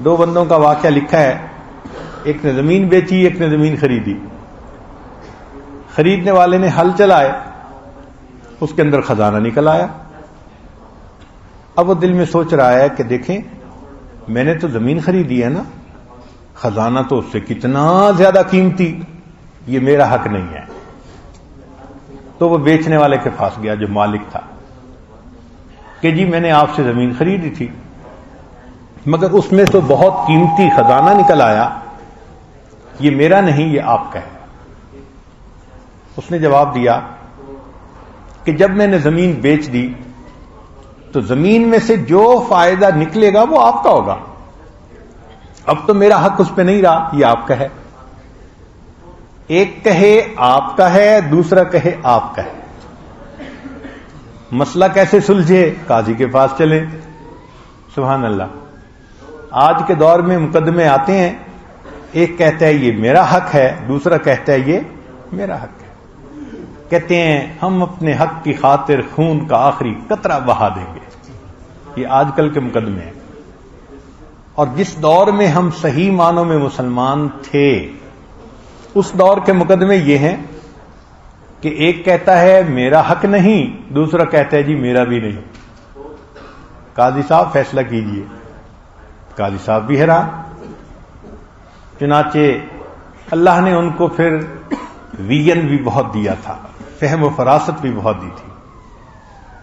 دو بندوں کا واقعہ لکھا ہے، ایک نے زمین بیچی، ایک نے زمین خریدی۔ خریدنے والے نے ہل چلائے، اس کے اندر خزانہ نکل آیا۔ اب وہ دل میں سوچ رہا ہے کہ دیکھیں میں نے تو زمین خریدی ہے نا، خزانہ تو اس سے کتنا زیادہ قیمتی، یہ میرا حق نہیں ہے۔ تو وہ بیچنے والے کے پاس گیا جو مالک تھا کہ جی میں نے آپ سے زمین خریدی تھی، مگر اس میں تو بہت قیمتی خزانہ نکل آیا، یہ میرا نہیں، یہ آپ کا ہے۔ اس نے جواب دیا کہ جب میں نے زمین بیچ دی تو زمین میں سے جو فائدہ نکلے گا وہ آپ کا ہوگا، اب تو میرا حق اس پہ نہیں رہا، یہ آپ کا ہے۔ ایک کہے آپ کا ہے، دوسرا کہے آپ کا ہے، مسئلہ کیسے سلجھے؟ قاضی کے پاس چلیں۔ سبحان اللہ، آج کے دور میں مقدمے آتے ہیں، ایک کہتا ہے یہ میرا حق ہے، دوسرا کہتا ہے یہ میرا حق ہے۔ کہتے ہیں ہم اپنے حق کی خاطر خون کا آخری قطرہ بہا دیں گے، یہ آج کل کے مقدمے ہیں۔ اور جس دور میں ہم صحیح معنوں میں مسلمان تھے، اس دور کے مقدمے یہ ہیں کہ ایک کہتا ہے میرا حق نہیں، دوسرا کہتا ہے جی میرا بھی نہیں، قاضی صاحب فیصلہ کیجئے۔ قاضی صاحب بھی حیران، چنانچہ اللہ نے ان کو پھر ویژن بھی بہت دیا تھا، فہم و فراست بھی بہت دی تھی۔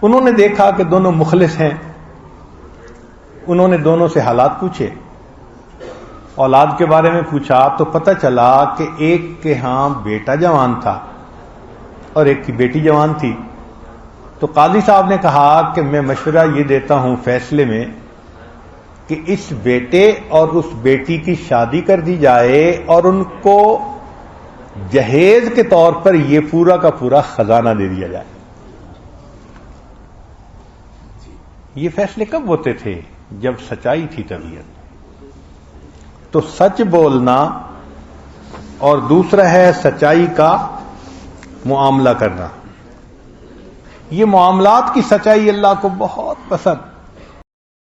انہوں نے دیکھا کہ دونوں مخلص ہیں، انہوں نے دونوں سے حالات پوچھے، اولاد کے بارے میں پوچھا تو پتہ چلا کہ ایک کے ہاں بیٹا جوان تھا اور ایک کی بیٹی جوان تھی۔ تو قاضی صاحب نے کہا کہ میں مشورہ یہ دیتا ہوں فیصلے میں کہ اس بیٹے اور اس بیٹی کی شادی کر دی جائے اور ان کو جہیز کے طور پر یہ پورا کا پورا خزانہ دے دیا جائے۔ یہ فیصلے کب ہوتے تھے؟ جب سچائی تھی طبیعت۔ تو سچ بولنا اور دوسرا ہے سچائی کا معاملہ کرنا۔ یہ معاملات کی سچائی اللہ کو بہت پسند،